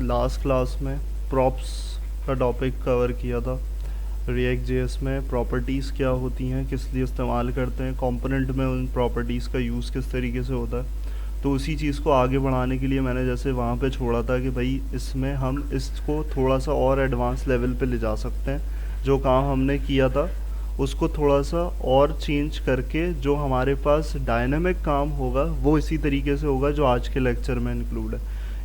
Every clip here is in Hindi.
लास्ट क्लास में प्रॉप्स का टॉपिक कवर किया था। रिएक्ट जेएस में प्रॉपर्टीज़ क्या होती हैं, किस लिए इस्तेमाल करते हैं, कंपोनेंट में उन प्रॉपर्टीज़ का यूज़ किस तरीके से होता है। तो उसी चीज़ को आगे बढ़ाने के लिए मैंने जैसे वहाँ पे छोड़ा था कि भाई इसमें हम इसको थोड़ा सा और एडवांस लेवल पे ले जा सकते हैं। जो काम हमने किया था उसको थोड़ा सा और चेंज करके जो हमारे पास डायनामिक काम होगा वो इसी तरीके से होगा जो आज के लेक्चर में इंक्लूड है।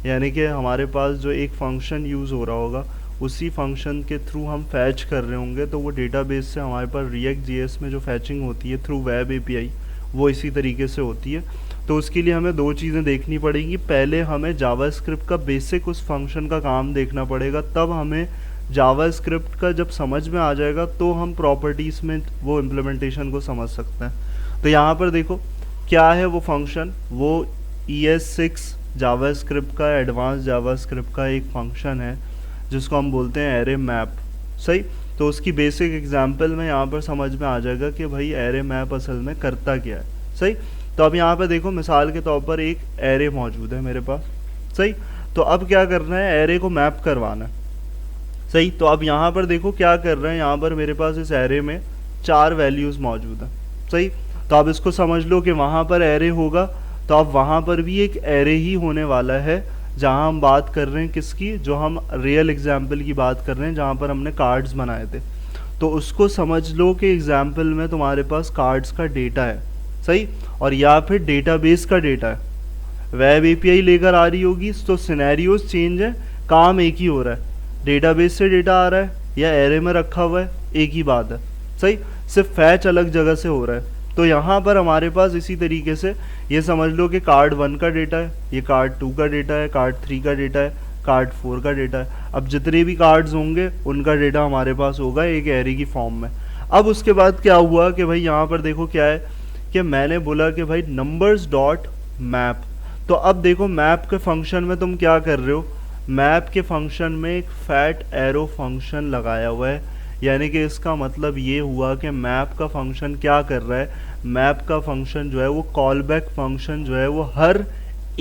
यानी कि हमारे पास जो एक फंक्शन यूज़ हो रहा होगा उसी फंक्शन के थ्रू हम फैच कर रहे होंगे, तो वो डेटाबेस से हमारे पास रिएक्ट जेएस में जो फैचिंग होती है थ्रू वेब एपीआई वो इसी तरीके से होती है। तो उसके लिए हमें दो चीज़ें देखनी पड़ेंगी। पहले हमें जावास्क्रिप्ट का बेसिक उस फंक्शन का काम देखना पड़ेगा, तब हमें जावास्क्रिप्ट का जब समझ में आ जाएगा तो हम प्रॉपर्टीज़ में वो इम्प्लीमेंटेशन को समझ सकते हैं। तो यहाँ पर देखो क्या है वो फंक्शन, वो ES6 जावास्क्रिप्ट का एडवांस जावास्क्रिप्ट का एक फंक्शन है जिसको हम बोलते हैं एरे मैप। सही, तो उसकी बेसिक एग्जांपल में यहाँ पर समझ में आ जाएगा कि भाई एरे मैप असल में करता क्या है। सही, तो अब यहाँ पर देखो मिसाल के तौर पर एक एरे मौजूद है मेरे पास। सही, तो अब क्या करना है, एरे को मैप करवाना है। सही, तो अब यहाँ पर देखो क्या कर रहे हैं, यहाँ पर मेरे पास इस एरे में 4 वैल्यूज़ मौजूद हैं। सही, तो अब इसको समझ लो कि वहाँ पर एरे होगा तो अब वहाँ पर भी एक एरे ही होने वाला है। जहाँ हम बात कर रहे हैं किसकी, जो हम रियल एग्जाम्पल की बात कर रहे हैं जहाँ पर हमने कार्ड्स बनाए थे, तो उसको समझ लो कि एग्जाम्पल में तुम्हारे पास कार्ड्स का डेटा है। सही, और या फिर डेटाबेस का डेटा है। वेब एपीआई लेकर आ रही होगी तो सिनेरियोज चेंज है, काम एक ही हो रहा है। डेटाबेस से डेटा आ रहा है या एरे में रखा हुआ है, एक ही बात है। सही, सिर्फ फैच अलग जगह से हो रहा है। तो यहाँ पर हमारे पास इसी तरीके से ये समझ लो कि कार्ड 1 का डेटा है, ये कार्ड 2 का डेटा है, कार्ड 3 का डेटा है, कार्ड 4 का डेटा है। अब जितने भी कार्ड्स होंगे उनका डेटा हमारे पास होगा एक एरे की फॉर्म में। अब उसके बाद क्या हुआ कि भाई यहाँ पर देखो क्या है कि मैंने बोला कि भाई नंबर्स डॉट मैप। तो अब देखो मैप के फंक्शन में तुम क्या कर रहे हो, मैप के फंक्शन में एक फैट एरो फंक्शन लगाया हुआ है। यानी कि इसका मतलब ये हुआ कि मैप का फंक्शन क्या कर रहा है, मैप का फंक्शन जो है वो कॉल बैक फंक्शन जो है वो हर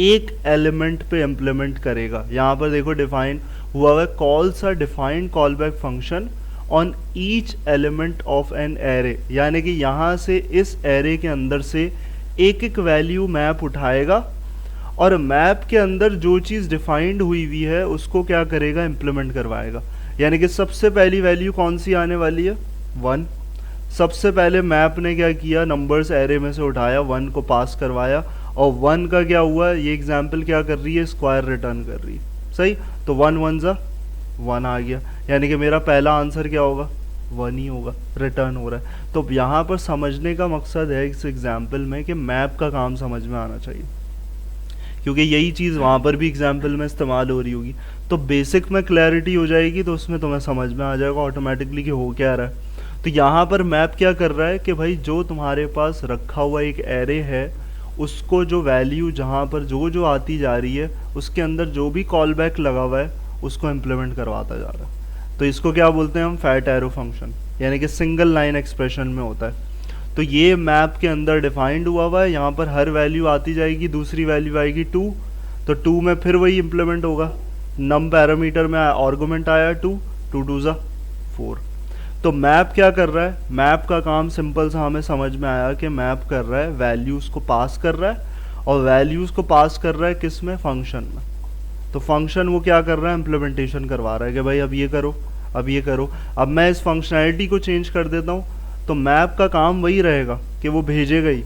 एक एलिमेंट पे इम्प्लीमेंट करेगा। यहाँ पर देखो डिफाइन हुआ है, calls are defined call back function on each element of an array. यानी कि यहाँ से इस एरे के अंदर से एक एक वैल्यू मैप उठाएगा और मैप के अंदर जो चीज़ डिफाइंड हुई हुई है उसको क्या करेगा, इम्प्लीमेंट करवाएगा। यानी कि सबसे पहली वैल्यू कौन सी आने वाली है, 1। सबसे पहले मैप ने क्या किया, नंबर्स एरे में से उठाया, 1 को पास करवाया और 1 का क्या हुआ, ये एग्जाम्पल क्या कर रही है, स्क्वायर रिटर्न कर रही है। सही, तो 1 1 ज़ा 1 आ गया। यानी कि मेरा पहला आंसर क्या होगा, 1 ही होगा, रिटर्न हो रहा है। तो यहाँ पर समझने का मकसद है इस एग्जाम्पल में कि मैप का काम समझ में आना चाहिए, क्योंकि यही चीज़ वहाँ पर भी एग्जाम्पल में इस्तेमाल हो रही होगी। तो बेसिक में क्लैरिटी हो जाएगी तो उसमें तुम्हें समझ में आ जाएगा ऑटोमेटिकली कि हो क्या रहा है। तो यहाँ पर मैप क्या कर रहा है कि भाई जो तुम्हारे पास रखा हुआ एक एरे है उसको जो वैल्यू जहाँ पर जो जो आती जा रही है उसके अंदर जो भी कॉल बैक लगा हुआ है उसको इम्प्लीमेंट करवाता जा रहा है। तो इसको क्या बोलते हैं हम, फैट एरो फंक्शन, यानी कि सिंगल लाइन एक्सप्रेशन में होता है। तो ये मैप के अंदर डिफाइंड हुआ है, यहाँ पर हर वैल्यू आती जाएगी, दूसरी वैल्यू आएगी 2, तो 2 में फिर वही इम्प्लीमेंट होगा। नम पैरामीटर में आर्गुमेंट आया 2, 2 2 ज़ा 4। तो मैप क्या कर रहा है, मैप का काम सिंपल सा हमें समझ में आया कि मैप कर रहा है वैल्यूज़ को पास कर रहा है और वैल्यूज़ को पास कर रहा है किस में, फंक्शन में। तो फंक्शन वो क्या कर रहा है, इम्प्लीमेंटेशन करवा रहा है कि भाई अब ये करो, अब ये करो। अब मैं इस फंक्शनैलिटी को चेंज कर देता हूँ तो मैप का काम वही रहेगा कि वो भेजेगा ही,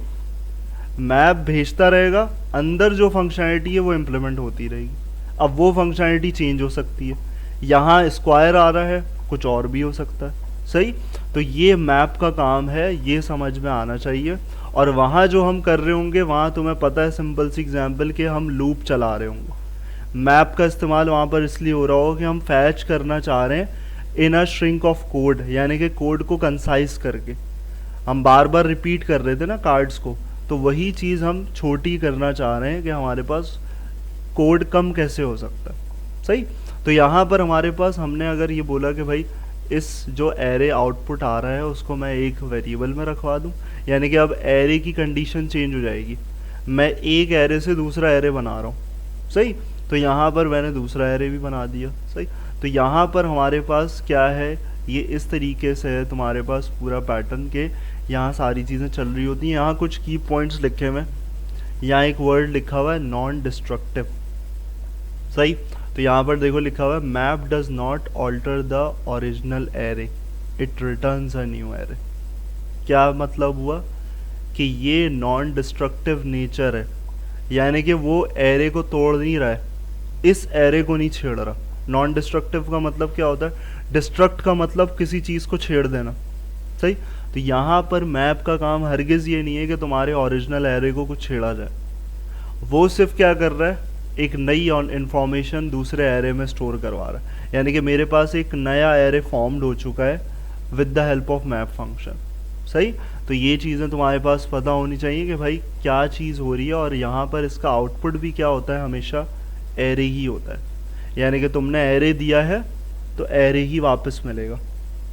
मैप भेजता रहेगा, अंदर जो फंक्शनैलिटी है वो इम्प्लीमेंट होती रहेगी। अब वो फंक्शनैलिटी चेंज हो सकती है, यहाँ स्क्वायर आ रहा है, कुछ और भी हो सकता है। सही, तो ये मैप का काम है, ये समझ में आना चाहिए। और वहाँ जो हम कर रहे होंगे वहाँ तुम्हें पता है, सिंपल सी एग्जाम्पल कि हम लूप चला रहे होंगे। मैप का इस्तेमाल वहाँ पर इसलिए हो रहा होगा कि हम फैच करना चाह रहे हैं इन अ श्रिंक ऑफ कोड, यानी कि कोड को कंसाइज करके। हम बार बार रिपीट कर रहे थे ना कार्ड्स को, तो वही चीज़ हम छोटी करना चाह रहे हैं कि हमारे पास कोड कम कैसे हो सकता है। सही, तो यहाँ पर हमारे पास हमने अगर ये बोला कि भाई इस जो एरे आउटपुट आ रहा है उसको मैं एक वेरिएबल में रखवा दूँ, यानी कि अब एरे की कंडीशन चेंज हो जाएगी। मैं एक एरे से दूसरा एरे बना रहा हूँ। सही, तो यहाँ पर मैंने दूसरा एरे भी बना दिया। सही, तो यहाँ पर हमारे पास क्या है, ये इस तरीके से है तुम्हारे पास पूरा पैटर्न के यहाँ सारी चीज़ें चल रही होती हैं। यहाँ कुछ की पॉइंट्स लिखे हुए, यहाँ एक वर्ड लिखा हुआ है नॉन डिस्ट्रक्टिव। सही, तो यहाँ पर देखो लिखा हुआ है map does not alter the original array, it returns a new array. क्या मतलब हुआ कि ये नॉन डिस्ट्रक्टिव नेचर है, यानी कि वो एरे को तोड़ नहीं रहा है, इस एरे को नहीं छेड़ रहा। नॉन डिस्ट्रक्टिव का मतलब क्या होता है, डिस्ट्रक्ट का मतलब किसी चीज़ को छेड़ देना। सही, तो यहाँ पर मैप का काम हरगिज़ ये नहीं है कि तुम्हारे ओरिजिनल एरे को कुछ छेड़ा जाए, वो सिर्फ क्या कर रहा है, एक नई इंफॉर्मेशन दूसरे एरे में स्टोर करवा रहा है। यानी कि मेरे पास एक नया एरे फॉर्म्ड हो चुका है with the help of map function. सही, तो ये चीज़ें तुम्हारे पास पता होनी चाहिए कि भाई क्या चीज़ हो रही है, और यहाँ पर इसका आउटपुट भी क्या होता है, हमेशा एरे ही होता है। यानी कि तुमने एरे दिया है तो एरे ही वापस मिलेगा।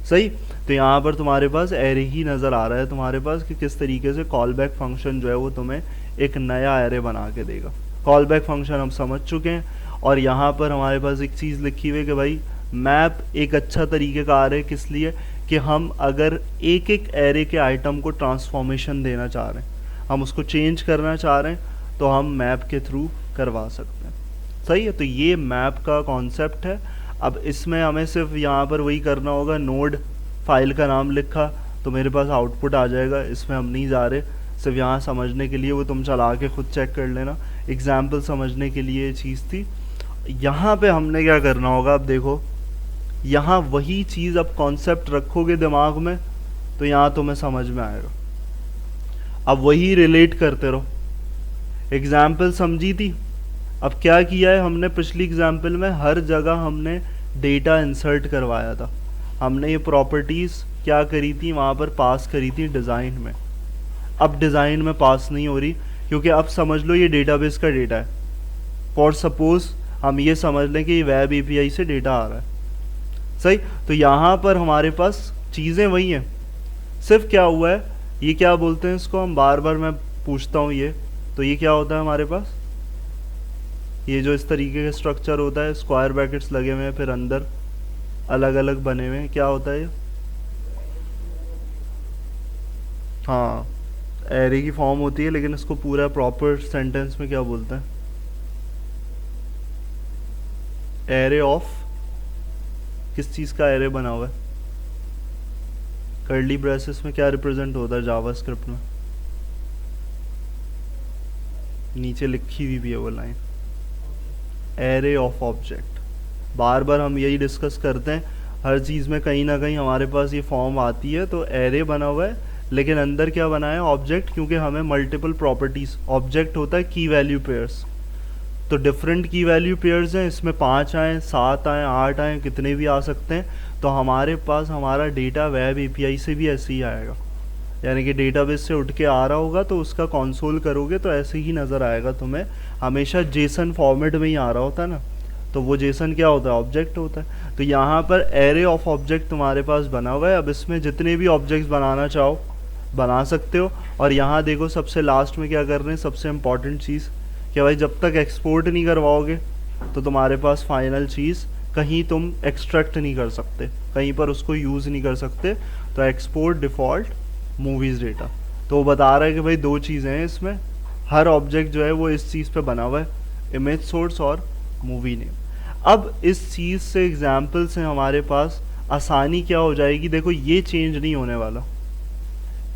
सही, तो यहाँ पर तुम्हारे पास एरे ही नज़र आ रहा है तुम्हारे पास कि किस तरीके से कॉल बैक फंक्शन जो है वो तुम्हें एक नया एरे बना के देगा। कॉल बैक फंक्शन हम समझ चुके हैं, और यहाँ पर हमारे पास एक चीज़ लिखी हुई है कि भाई मैप एक अच्छा तरीके का आ रहा है, किस लिए कि हम अगर एक एक एरे के आइटम को ट्रांसफॉर्मेशन देना चाह रहे हैं, हम उसको चेंज करना चाह रहे हैं, तो हम मैप के थ्रू करवा सकते हैं। सही है, तो ये मैप का कॉन्सेप्ट है। अब इसमें हमें सिर्फ यहाँ पर वही करना होगा, नोड फाइल का नाम लिखा तो मेरे पास आउटपुट आ जाएगा। इसमें हम नहीं जा रहे, सिर्फ यहाँ समझने के लिए, वो तुम चला के खुद चेक कर लेना, एग्जाम्पल समझने के लिए ये चीज़ थी। यहाँ पे हमने क्या करना होगा, अब देखो यहाँ वही चीज़, अब कॉन्सेप्ट रखोगे दिमाग में तो यहाँ तुम्हें समझ में आएगा। अब वही रिलेट करते रहो। एग्जाम्पल समझी थी, अब क्या किया है हमने पिछली एग्जाम्पल में, हर जगह हमने डेटा इंसर्ट करवाया था। हमने ये प्रॉपर्टीज़ क्या करी थी, वहाँ पर पास करी थी डिज़ाइन में। अब डिज़ाइन में पास नहीं हो रही, क्योंकि अब समझ लो ये डेटाबेस का डेटा है। फॉर सपोज हम ये समझ लें कि ये वेब एपीआई से डेटा आ रहा है। सही, तो यहाँ पर हमारे पास चीज़ें वही हैं, सिर्फ क्या हुआ है, ये क्या बोलते हैं इसको, हम बार बार मैं पूछता हूँ ये, तो ये क्या होता है हमारे पास, ये जो इस तरीके का स्ट्रक्चर होता है, स्क्वायर ब्रैकेट्स लगे हुए हैं, फिर अंदर अलग अलग बने हुए हैं, क्या होता है ये, हाँ एरे की फॉर्म होती है, लेकिन इसको पूरा प्रॉपर सेंटेंस में क्या बोलते हैं, एरे ऑफ, किस चीज़ का एरे बना हुआ है, कर्ली ब्रेसेस में क्या रिप्रेजेंट होता है जावास्क्रिप्ट में, नीचे लिखी हुई भी है वो लाइन, एरे ऑफ ऑब्जेक्ट। बार बार हम यही डिस्कस करते हैं, हर चीज़ में कहीं ना कहीं हमारे पास ये फॉर्म आती है, तो एरे बना हुआ है, लेकिन अंदर क्या बना है, ऑब्जेक्ट, क्योंकि हमें मल्टीपल प्रॉपर्टीज, ऑब्जेक्ट होता है की वैल्यू पेयर्स, तो डिफरेंट की वैल्यू पेयर्स हैं, इसमें 5 आए, 7 आए, 8 आए, कितने भी आ सकते हैं। तो हमारे पास हमारा डेटा वेब एपीआई से भी ऐसे ही आएगा, यानी कि डेटाबेस से उठ के आ रहा होगा, तो उसका कंसोल करोगे तो ऐसे ही नज़र आएगा तुम्हें, हमेशा जेसन फॉर्मेट में ही आ रहा होता है ना, तो वो जेसन क्या होता है, ऑब्जेक्ट होता है। तो यहाँ पर एरे ऑफ ऑब्जेक्ट तुम्हारे पास बना हुआ है। अब इसमें जितने भी ऑब्जेक्ट्स बनाना चाहो बना सकते हो। और यहाँ देखो सबसे लास्ट में क्या कर रहे हैं, सबसे इम्पॉर्टेंट चीज़ कि भाई जब तक एक्सपोर्ट नहीं करवाओगे तो तुम्हारे पास फाइनल चीज़ कहीं तुम एक्सट्रैक्ट नहीं कर सकते, कहीं पर उसको यूज़ नहीं कर सकते। तो एक्सपोर्ट डिफ़ॉल्ट मूवीज़ डेटा, तो वो बता रहा है कि भाई 2 चीज़ें हैं इसमें, हर ऑब्जेक्ट जो है वो इस चीज़ पे बना हुआ है, इमेज सोर्स और मूवी नेम। अब इस चीज़ से एग्जाम्पल से हमारे पास आसानी क्या हो जाएगी, देखो ये चेंज नहीं होने वाला,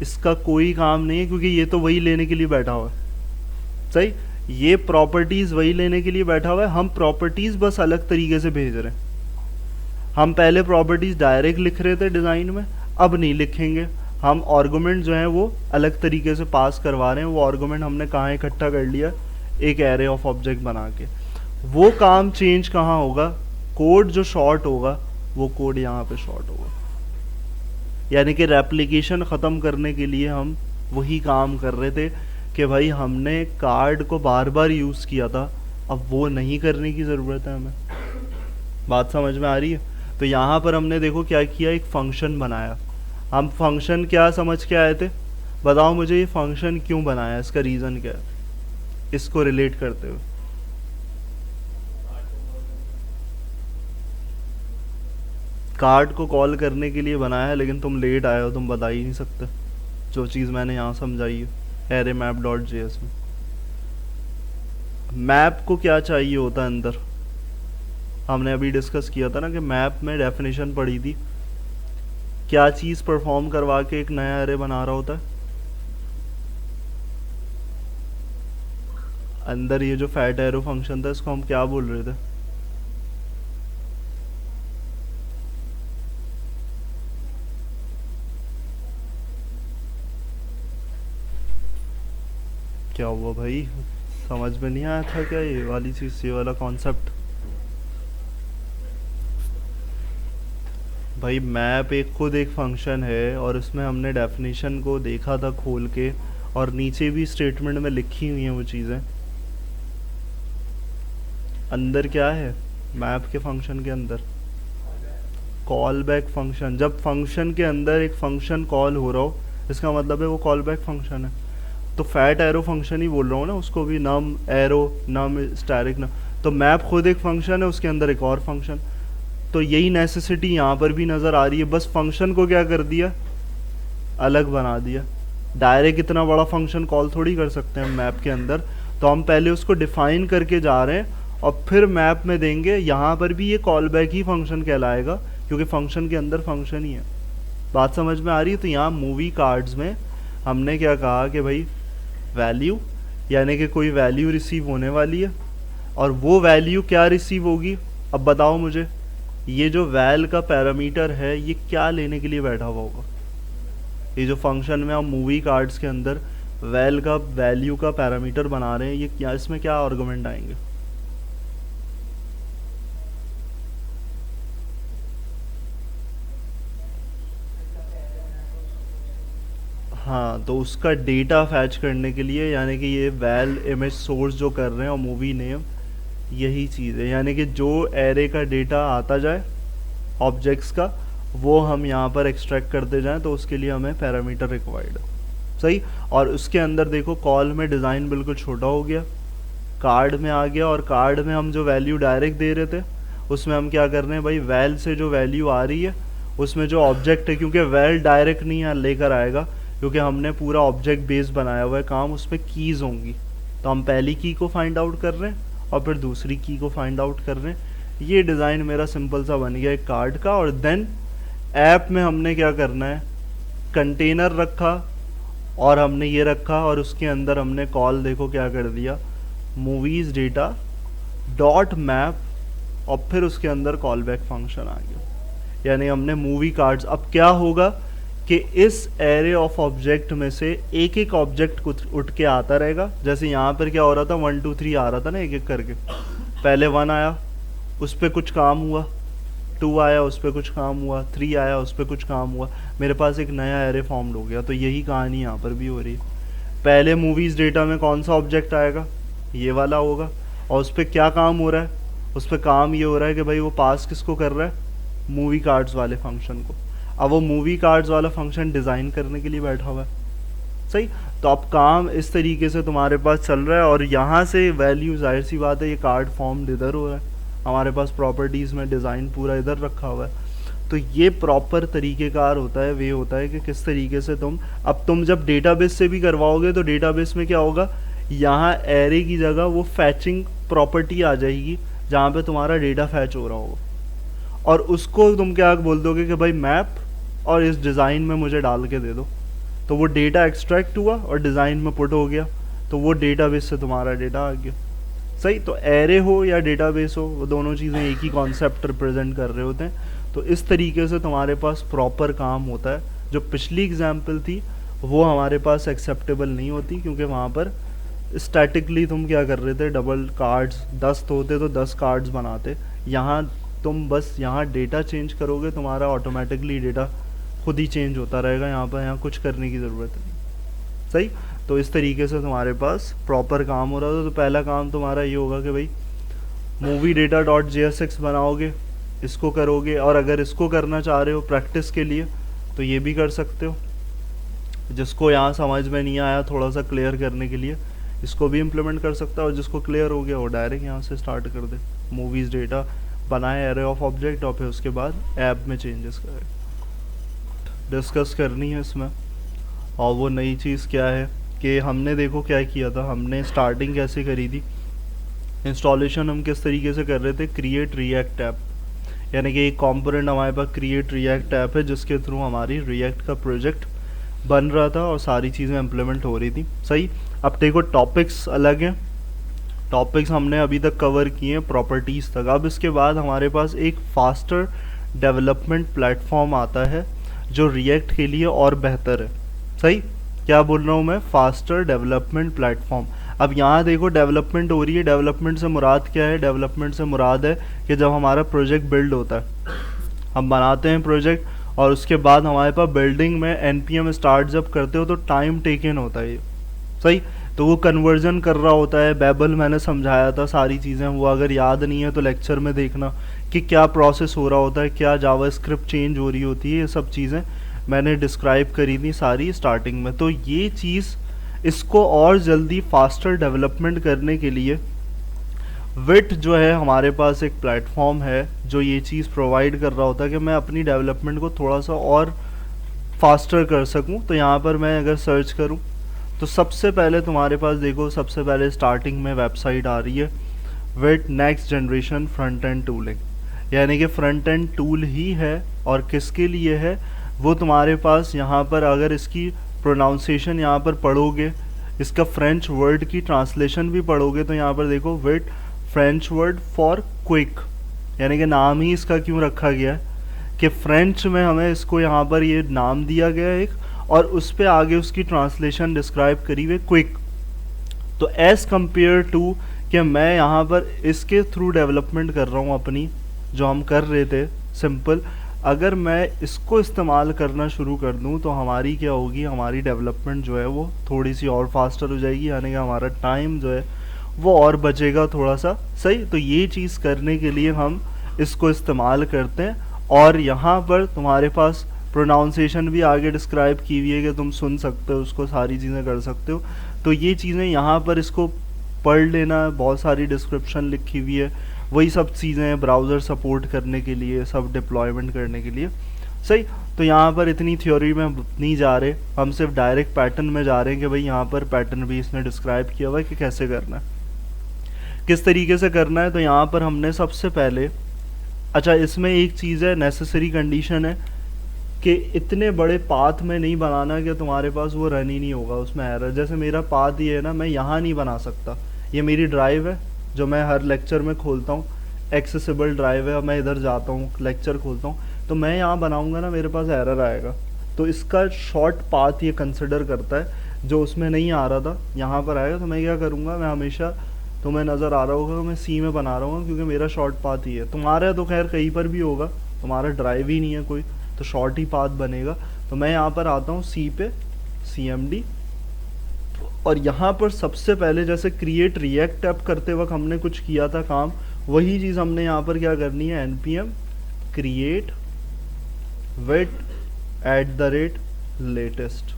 इसका कोई काम नहीं है, क्योंकि ये तो वही लेने के लिए बैठा हुआ है। सही, ये प्रॉपर्टीज़ वही लेने के लिए बैठा हुआ है, हम प्रॉपर्टीज़ बस अलग तरीके से भेज रहे हैं। हम पहले प्रॉपर्टीज़ डायरेक्ट लिख रहे थे डिज़ाइन में, अब नहीं लिखेंगे, हम आर्गुमेंट जो हैं वो अलग तरीके से पास करवा रहे हैं। वो आर्गुमेंट हमने कहाँ इकट्ठा कर लिया, एक एरे ऑफ ऑब्जेक्ट बना के। वो काम चेंज कहाँ होगा, कोड जो शॉर्ट होगा वो कोड यहाँ पे शॉर्ट होगा, यानी कि रेप्लिकेशन ख़त्म करने के लिए हम वही काम कर रहे थे कि भाई हमने कार्ड को बार बार यूज़ किया था, अब वो नहीं करने की ज़रूरत है हमें। बात समझ में आ रही है। तो यहाँ पर हमने देखो क्या किया, एक फंक्शन बनाया। हम फंक्शन क्या समझ के आए थे, बताओ मुझे ये फंक्शन क्यों बनाया, इसका रीज़न क्या है, इसको रिलेट करते हुए। कार्ड को कॉल करने के लिए बनाया है, लेकिन तुम लेट आए हो, तुम बता ही नहीं सकते जो चीज़ मैंने यहाँ समझाई है एरे मैप डॉट जेएस में। मैप को क्या चाहिए होता है अंदर, हमने अभी डिस्कस किया था ना कि मैप में डेफिनेशन पढ़ी थी, क्या चीज़ परफॉर्म करवा के एक नया एरे बना रहा होता है। अंदर ये जो फैट एरो फंक्शन था इसको हम क्या बोल रहे थे, क्या हुआ भाई, समझ में नहीं आया था क्या ये वाली चीज़, ये वाला कॉन्सेप्ट। भाई मैप एक खुद एक फंक्शन है और इसमें हमने डेफिनेशन को देखा था खोल के, और नीचे भी स्टेटमेंट में लिखी हुई हैं वो चीज़ें। अंदर क्या है मैप के फंक्शन के अंदर, कॉल बैक फंक्शन। जब फंक्शन के अंदर एक फंक्शन कॉल हो रहा हो इसका मतलब है वो कॉल बैक फंक्शन है। तो फैट एरो फंक्शन ही बोल रहा हूँ ना उसको भी, नम एरो नम स्टैरिक नम। तो मैप खुद एक फंक्शन है, उसके अंदर एक और फंक्शन। तो यही नेसेसिटी यहाँ पर भी नज़र आ रही है, बस फंक्शन को क्या कर दिया, अलग बना दिया। डायरेक्ट इतना बड़ा फंक्शन कॉल थोड़ी कर सकते हैं मैप के अंदर, तो हम पहले उसको डिफाइन करके जा रहे हैं और फिर मैप में देंगे। यहाँ पर भी ये कॉल बैक ही फंक्शन कहलाएगा क्योंकि फंक्शन के अंदर फंक्शन ही है। बात समझ में आ रही है। तो यहाँ मूवी कार्ड्स में हमने क्या कहा कि भाई वैल्यू, यानी कि कोई वैल्यू रिसीव होने वाली है, और वो वैल्यू क्या रिसीव होगी। अब बताओ मुझे, ये जो वैल का पैरामीटर है ये क्या लेने के लिए बैठा हुआ होगा। ये जो फंक्शन में हम मूवी कार्ड्स के अंदर वैल का वैल्यू का पैरामीटर बना रहे हैं, ये क्या, इसमें क्या आर्गुमेंट आएंगे। हाँ, तो उसका डेटा फैच करने के लिए, यानी कि ये वैल इमेज सोर्स जो कर रहे हैं और मूवी नेम, यही चीज़ है। यानी कि जो एरे का डेटा आता जाए ऑब्जेक्ट्स का, वो हम यहाँ पर एक्सट्रैक्ट करते जाएं, तो उसके लिए हमें पैरामीटर रिक्वायर्ड है। सही। और उसके अंदर देखो कॉल में डिज़ाइन बिल्कुल छोटा हो गया, कार्ड में आ गया, और कार्ड में हम जो वैल्यू डायरेक्ट दे रहे थे उसमें हम क्या कर रहे हैं भाई, वैल से जो वैल्यू आ रही है उसमें जो ऑब्जेक्ट है, क्योंकि वैल डायरेक्ट नहीं लेकर आएगा क्योंकि हमने पूरा ऑब्जेक्ट बेस बनाया हुआ है काम, उसमें कीज़ होंगी। तो हम पहली की को फाइंड आउट कर रहे हैं और फिर दूसरी की को फाइंड आउट कर रहे हैं। ये डिज़ाइन मेरा सिंपल सा बन गया एक कार्ड का। और देन ऐप में हमने क्या करना है, कंटेनर रखा और हमने ये रखा, और उसके अंदर हमने कॉल देखो क्या कर दिया, मूवीज़ डेटा डॉट मैप, और फिर उसके अंदर कॉल बैक फंक्शन आ गया। यानी हमने मूवी कार्ड्स, अब क्या होगा कि इस एरे ऑफ ऑब्जेक्ट में से एक एक ऑब्जेक्ट कुछ उठ के आता रहेगा। जैसे यहाँ पर क्या हो रहा था, 1 2 3 आ रहा था ना एक एक करके। पहले 1 आया, उस पर कुछ काम हुआ, 2 आया, उस पर कुछ काम हुआ, 3 आया, उस पर कुछ काम हुआ, मेरे पास एक नया एरे फॉर्म्ड हो गया। तो यही कहानी यहाँ पर भी हो रही है। पहले मूवीज़ डेटा में कौन सा ऑब्जेक्ट आएगा, ये वाला होगा, और उस पर क्या काम हो रहा है, उस पर काम ये हो रहा है कि भाई वो पास किसको कर रहा है, मूवी कार्ड्स वाले फंक्शन को। अब वो मूवी कार्ड्स वाला फंक्शन डिज़ाइन करने के लिए बैठा हुआ है। सही। तो अब काम इस तरीके से तुम्हारे पास चल रहा है, और यहाँ से वैल्यू, जाहिर सी बात है, ये कार्ड फॉर्म इधर हो रहा है, हमारे पास प्रॉपर्टीज़ में डिज़ाइन पूरा इधर रखा हुआ है। तो ये प्रॉपर तरीक़ेकार होता है, वे होता है कि किस तरीके से तुम जब डेटाबेस से भी करवाओगे तो डेटाबेस में क्या होगा, यहाँ एरे की जगह वो फैचिंग प्रॉपर्टी आ जाएगी जहाँ पे तुम्हारा डेटा फैच हो रहा होगा, और उसको तुम क्या बोल दोगे कि भाई मैप और इस डिज़ाइन में मुझे डाल के दे दो। तो वो डेटा एक्सट्रैक्ट हुआ और डिज़ाइन में पुट हो गया, तो वो डेटाबेस से तुम्हारा डेटा आ गया। सही। तो एरे हो या डेटाबेस हो, वो दोनों चीज़ें एक ही कॉन्सेप्ट रिप्रेजेंट कर रहे होते हैं। तो इस तरीके से तुम्हारे पास प्रॉपर काम होता है। जो पिछली एग्जाम्पल थी वो हमारे पास एक्सेप्टेबल नहीं होती, क्योंकि वहाँ पर स्टैटिकली तुम क्या कर रहे थे, डबल कार्ड्स 10 होते तो 10 कार्ड्स बनाते। यहाँ तुम बस यहाँ डेटा चेंज करोगे, तुम्हारा ऑटोमेटिकली डेटा खुद ही चेंज होता रहेगा, यहाँ कुछ करने की ज़रूरत नहीं। सही। तो इस तरीके से तुम्हारे पास प्रॉपर काम हो रहा था। तो पहला काम तुम्हारा ये होगा कि भाई मूवी डेटा डॉट JSX बनाओगे, इसको करोगे, और अगर इसको करना चाह रहे हो प्रैक्टिस के लिए तो ये भी कर सकते हो। जिसको यहाँ समझ में नहीं आया थोड़ा सा क्लियर करने के लिए इसको भी इम्प्लीमेंट कर सकता है, और जिसको क्लियर हो गया वो डायरेक्ट यहाँ से स्टार्ट कर दे। मूवीज़ डेटा बनाए एरे ऑफ ऑब्जेक्ट और फिर उसके बाद ऐप में चेंजेस करें, डिस्कस करनी है इसमें। और वो नई चीज़ क्या है कि हमने देखो क्या किया था, हमने स्टार्टिंग कैसे करी थी, इंस्टॉलेशन हम किस तरीके से कर रहे थे, क्रिएट रिएक्ट ऐप, यानी कि एक कंपोनेंट हमारे पास क्रिएट रिएक्ट ऐप है जिसके थ्रू हमारी रिएक्ट का प्रोजेक्ट बन रहा था और सारी चीज़ें इम्प्लीमेंट हो रही थी। सही, अब देखो टॉपिक्स अलग हैं, टॉपिक्स हमने अभी तक कवर किए हैं प्रॉपर्टीज़ तक। अब इसके बाद हमारे पास एक फास्टर डेवलपमेंट प्लेटफॉर्म आता है जो रिएक्ट के लिए और बेहतर है। सही, क्या बोल रहा हूँ मैं, फास्टर डेवलपमेंट प्लेटफॉर्म। अब यहाँ देखो डेवलपमेंट हो रही है, डेवलपमेंट से मुराद क्या है, डेवलपमेंट से मुराद है कि जब हमारा प्रोजेक्ट बिल्ड होता है, हम बनाते हैं प्रोजेक्ट और उसके बाद हमारे पास बिल्डिंग में एनपीएम स्टार्ट जब करते हो तो टाइम टेकन होता है ये। सही, तो वो कन्वर्जन कर रहा होता है, बेबल मैंने समझाया था सारी चीज़ें, वो अगर याद नहीं है तो लेक्चर में देखना कि क्या प्रोसेस हो रहा होता है, क्या जावास्क्रिप्ट चेंज हो रही होती है, ये सब चीज़ें मैंने डिस्क्राइब करी थी सारी स्टार्टिंग में। तो ये चीज़, इसको और जल्दी फास्टर डेवलपमेंट करने के लिए विट जो है हमारे पास एक प्लेटफॉर्म है जो ये चीज़ प्रोवाइड कर रहा होता है कि मैं अपनी डेवलपमेंट को थोड़ा सा और फास्टर कर सकूं। तो यहाँ पर मैं अगर सर्च करूं तो सबसे पहले तुम्हारे पास देखो, सबसे पहले स्टार्टिंग में वेबसाइट आ रही है Vite next generation front end tooling, यानी कि फ्रंट एंड टूल ही है। और किसके लिए है वो तुम्हारे पास यहाँ पर अगर इसकी प्रोनाउंसिएशन यहाँ पर पढ़ोगे, इसका फ्रेंच वर्ड की ट्रांसलेशन भी पढ़ोगे तो यहाँ पर देखो विट फ्रेंच वर्ड फॉर क्विक, यानी कि नाम ही इसका क्यों रखा गया है कि फ्रेंच में हमें इसको यहाँ पर ये नाम दिया गया है एक, और उस पर आगे उसकी ट्रांसलेशन डिस्क्राइब करी हुई क्विक। तो एज़ कम्पेयर टू कि मैं यहाँ पर इसके थ्रू डेवलपमेंट कर रहा हूँ अपनी, जो हम कर रहे थे सिंपल, अगर मैं इसको इस्तेमाल करना शुरू कर दूं तो हमारी क्या होगी, हमारी डेवलपमेंट जो है वो थोड़ी सी और फास्टर हो जाएगी, यानी कि हमारा टाइम जो है वो और बचेगा थोड़ा सा। सही, तो ये चीज़ करने के लिए हम इसको इस्तेमाल करते हैं। और यहाँ पर तुम्हारे पास प्रोनाउंसिएशन भी आगे डिस्क्राइब की हुई है कि तुम सुन सकते हो उसको, सारी चीज़ें कर सकते हो। तो ये चीज़ें यहाँ पर इसको पढ़ लेना, बहुत सारी डिस्क्रिप्शन लिखी हुई है, वही सब चीज़ें हैं ब्राउज़र सपोर्ट करने के लिए, सब डिप्लॉयमेंट करने के लिए। सही, तो यहाँ पर इतनी थ्योरी में नहीं जा रहे, हम सिर्फ डायरेक्ट पैटर्न में जा रहे हैं कि भाई यहाँ पर पैटर्न भी इसने डिस्क्राइब किया हुआ है कि कैसे करना है, किस तरीके से करना है। तो यहाँ पर हमने सबसे पहले, अच्छा इसमें एक चीज़ है, नेसेसरी कंडीशन है कि इतने बड़े पाथ में नहीं बनाना कि तुम्हारे पास वो रन ही नहीं होगा, उसमें एरर। जैसे मेरा पाथ ये है ना, मैं यहाँ नहीं बना सकता, ये मेरी ड्राइव है जो मैं हर लेक्चर में खोलता हूँ, एक्सेसिबल ड्राइव है, मैं इधर जाता हूँ लेक्चर खोलता हूँ, तो मैं यहाँ बनाऊँगा ना, मेरे पास एरर आएगा। तो इसका शॉर्ट पाथ ये कंसिडर करता है, जो उसमें नहीं आ रहा था यहाँ पर आएगा। तो मैं क्या करूँगा, मैं हमेशा, तुम्हें नज़र आ रहा होगा मैं सी में बना रहा हूँ क्योंकि मेरा शॉर्ट पाथ ही है। तुम्हारा तो खैर कहीं पर भी होगा, तुम्हारा ड्राइव ही नहीं है कोई, तो शॉर्ट ही पाथ बनेगा। तो मैं यहाँ पर आता हूँ सी पे, CMD, और यहाँ पर सबसे पहले जैसे क्रिएट रिएक्ट ऐप करते वक्त हमने कुछ किया था काम, वही चीज़ हमने यहाँ पर क्या करनी है, npm create wit @latest।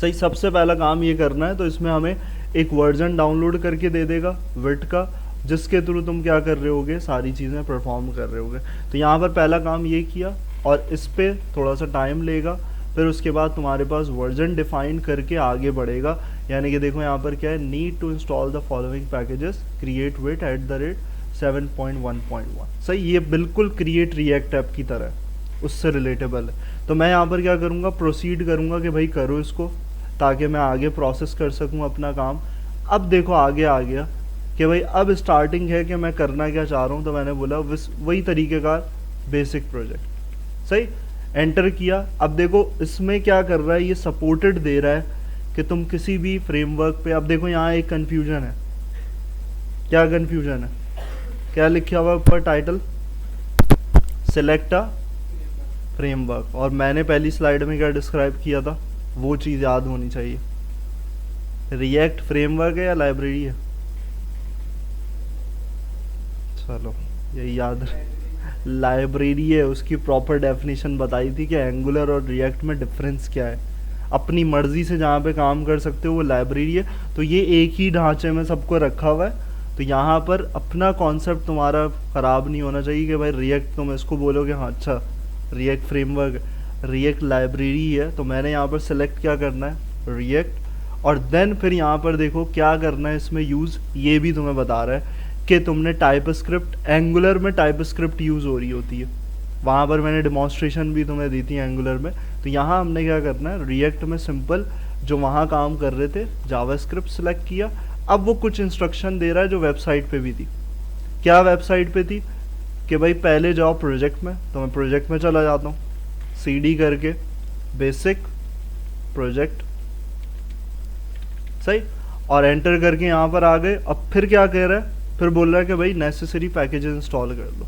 सही, सबसे पहला काम ये करना है। तो इसमें हमें एक वर्जन डाउनलोड करके दे देगा विट का, जिसके थ्रू तुम क्या कर रहे होगे, सारी चीज़ें परफॉर्म कर रहे होगे। तो यहाँ पर पहला काम ये किया, और इस पर थोड़ा सा टाइम लेगा, फिर उसके बाद तुम्हारे पास वर्जन डिफाइन करके आगे बढ़ेगा। यानी कि देखो यहाँ पर क्या है, need to install the following packages, create Vite @7.1.1। सही, ये बिल्कुल क्रिएट रिएक्ट ऐप की तरह है, उससे रिलेटेबल है। तो मैं यहाँ पर क्या करूँगा, प्रोसीड करूँगा कि भाई करो इसको, ताकि मैं आगे प्रोसेस कर सकूँ अपना काम। अब देखो आगे आ गया कि भाई अब स्टार्टिंग है कि मैं करना क्या चाह रहा हूँ। तो मैंने बोला वही तरीके का बेसिक प्रोजेक्ट। सही, एंटर किया। अब देखो इसमें क्या कर रहा है, ये सपोर्टेड दे रहा है कि तुम किसी भी फ्रेमवर्क पे, अब देखो यहाँ एक कन्फ्यूजन है। क्या कन्फ्यूजन है, क्या लिखा हुआ ऊपर टाइटल, सिलेक्ट अ फ्रेमवर्क, और मैंने पहली स्लाइड में क्या डिस्क्राइब किया था, वो चीज़ याद होनी चाहिए। रिएक्ट फ्रेमवर्क है या लाइब्रेरी है, चलो यही याद है, लाइब्रेरी है। उसकी प्रॉपर डेफिनेशन बताई थी कि एंगुलर और रिएक्ट में डिफरेंस क्या है, अपनी मर्जी से जहाँ पे काम कर सकते हो वो लाइब्रेरी है। तो ये एक ही ढांचे में सबको रखा हुआ है। तो यहाँ पर अपना कॉन्सेप्ट तुम्हारा ख़राब नहीं होना चाहिए कि भाई रिएक्ट तुम इसको बोलोगे हाँ अच्छा रिएक्ट फ्रेमवर्क रिएक्ट लाइब्रेरी है, तो मैंने यहाँ पर सेलेक्ट क्या करना है रिएक्ट, और देन फिर यहाँ पर देखो क्या करना है इसमें यूज़, ये भी तुम्हें बता रहा है कि तुमने टाइपस्क्रिप्ट एंगुलर में टाइपस्क्रिप्ट यूज़ हो रही होती है, वहाँ पर मैंने डिमॉन्स्ट्रेशन भी तुम्हें दी थी एंगुलर में। तो यहाँ हमने क्या करना है रिएक्ट में सिंपल जो वहाँ काम कर रहे थे जावास्क्रिप्ट सेलेक्ट किया। अब वो कुछ इंस्ट्रक्शन दे रहा है जो वेबसाइट पे भी थी। क्या वेबसाइट पे थी कि भाई पहले जाओ प्रोजेक्ट में, तो मैं प्रोजेक्ट में चला जाता हूँ, CD करके बेसिक प्रोजेक्ट सही, और एंटर करके यहाँ पर आ गए। अब फिर क्या कह रहा है, फिर बोल रहा है कि भाई नेसेसरी पैकेजेस इंस्टॉल कर लो।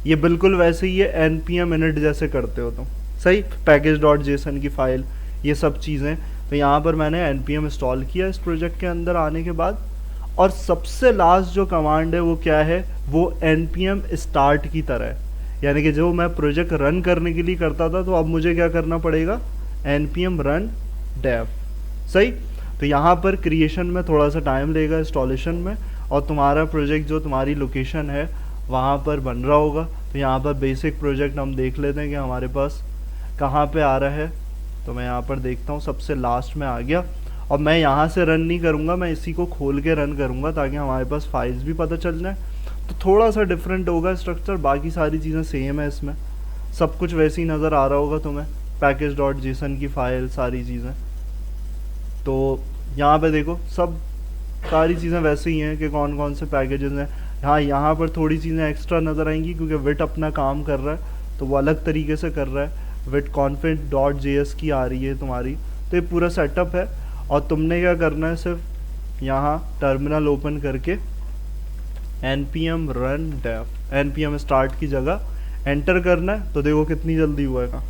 ये बिल्कुल वैसे ही है npm init जैसे करते हो तुम सही, package.json की फाइल ये सब चीज़ें। तो यहाँ पर मैंने npm इंस्टॉल किया इस प्रोजेक्ट के अंदर आने के बाद, और सबसे लास्ट जो कमांड है वो क्या है, वो npm start की तरह है, यानी कि जो मैं प्रोजेक्ट रन करने के लिए करता था तो अब मुझे क्या करना पड़ेगा npm run dev सही। तो यहाँ पर क्रिएशन में थोड़ा सा टाइम लेगा इंस्टॉलेशन में, और तुम्हारा प्रोजेक्ट जो तुम्हारी लोकेशन है वहाँ पर बन रहा होगा। तो यहाँ पर बेसिक प्रोजेक्ट हम देख लेते हैं कि हमारे पास कहाँ पे आ रहा है। तो मैं यहाँ पर देखता हूँ सबसे लास्ट में आ गया, और मैं यहाँ से रन नहीं करूँगा, मैं इसी को खोल के रन करूँगा ताकि हमारे पास फाइल्स भी पता चल जाए। तो थोड़ा सा डिफरेंट होगा स्ट्रक्चर, बाकी सारी चीज़ें सेम है, इसमें सब कुछ वैसे ही नज़र आ रहा होगा तुम्हें, package.json की फ़ाइल सारी चीज़ें। तो यहाँ पे देखो सब सारी चीज़ें वैसे ही हैं कि कौन कौन से पैकेजेस हैं। हाँ यहाँ पर थोड़ी चीज़ें एक्स्ट्रा नज़र आएंगी क्योंकि विट अपना काम कर रहा है तो वो अलग तरीके से कर रहा है, विट config.js की आ रही है तुम्हारी। तो ये पूरा सेटअप है, और तुमने क्या करना है सिर्फ यहाँ टर्मिनल ओपन करके npm run dev npm start की जगह एंटर करना है। तो देखो कितनी जल्दी हुआ है,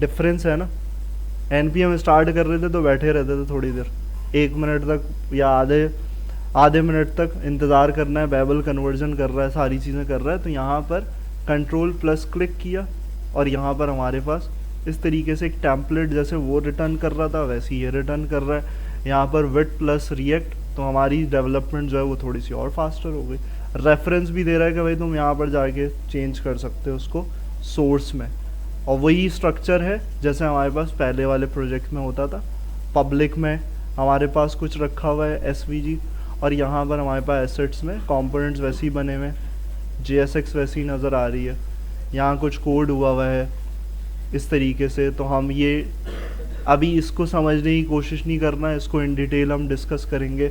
डिफरेंस है ना। npm स्टार्ट कर रहे थे तो बैठे रहते थे थोड़ी देर, 1 मिनट तक या आधे मिनट तक इंतज़ार करना है, बेबल कन्वर्जन कर रहा है, सारी चीज़ें कर रहा है। तो यहाँ पर कंट्रोल+ क्लिक किया, और यहाँ पर हमारे पास इस तरीके से एक टेम्पलेट जैसे वो रिटर्न कर रहा था वैसे ही ये रिटर्न कर रहा है। यहाँ पर विट प्लस रिएक्ट, तो हमारी डेवलपमेंट जो है वो थोड़ी सी और फास्टर हो गई। रेफरेंस भी दे रहा है कि भाई तुम यहाँ पर जाके चेंज कर सकते हो उसको सोर्स में, और वही स्ट्रक्चर है जैसे हमारे पास पहले वाले प्रोजेक्ट में होता था। पब्लिक में हमारे पास कुछ रखा हुआ है SVG, और यहाँ पर हमारे पास एसेट्स में कंपोनेंट्स वैसे ही बने हुए, JSX वैसी नज़र आ रही है। यहाँ कुछ कोड हुआ है इस तरीके से। तो हम ये अभी इसको समझने की कोशिश नहीं करना, इसको इन डिटेल हम डिस्कस करेंगे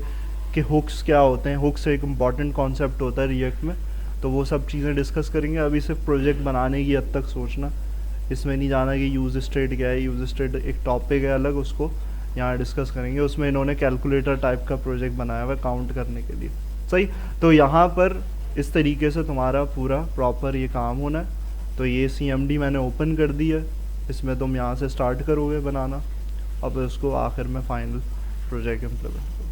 कि हुक्स क्या होते हैं। हुक्स एक इम्पॉर्टेंट कॉन्सेप्ट होता है रिएक्ट में, तो वो सब चीज़ें डिस्कस करेंगे। अभी सिर्फ प्रोजेक्ट बनाने की हद तक सोचना, इसमें नहीं जाना कि यूज स्टेट क्या है। यूज स्टेट एक टॉपिक है अलग, उसको यहाँ डिस्कस करेंगे। उसमें इन्होंने कैलकुलेटर टाइप का प्रोजेक्ट बनाया हुआ है काउंट करने के लिए सही। तो यहाँ पर इस तरीके से तुम्हारा पूरा प्रॉपर ये काम होना है। तो ये CMD मैंने ओपन कर दी है, इसमें तुम यहाँ से स्टार्ट करोगे बनाना, अब उसको आखिर में फाइनल प्रोजेक्ट इम्प्लीमेंट करोगे।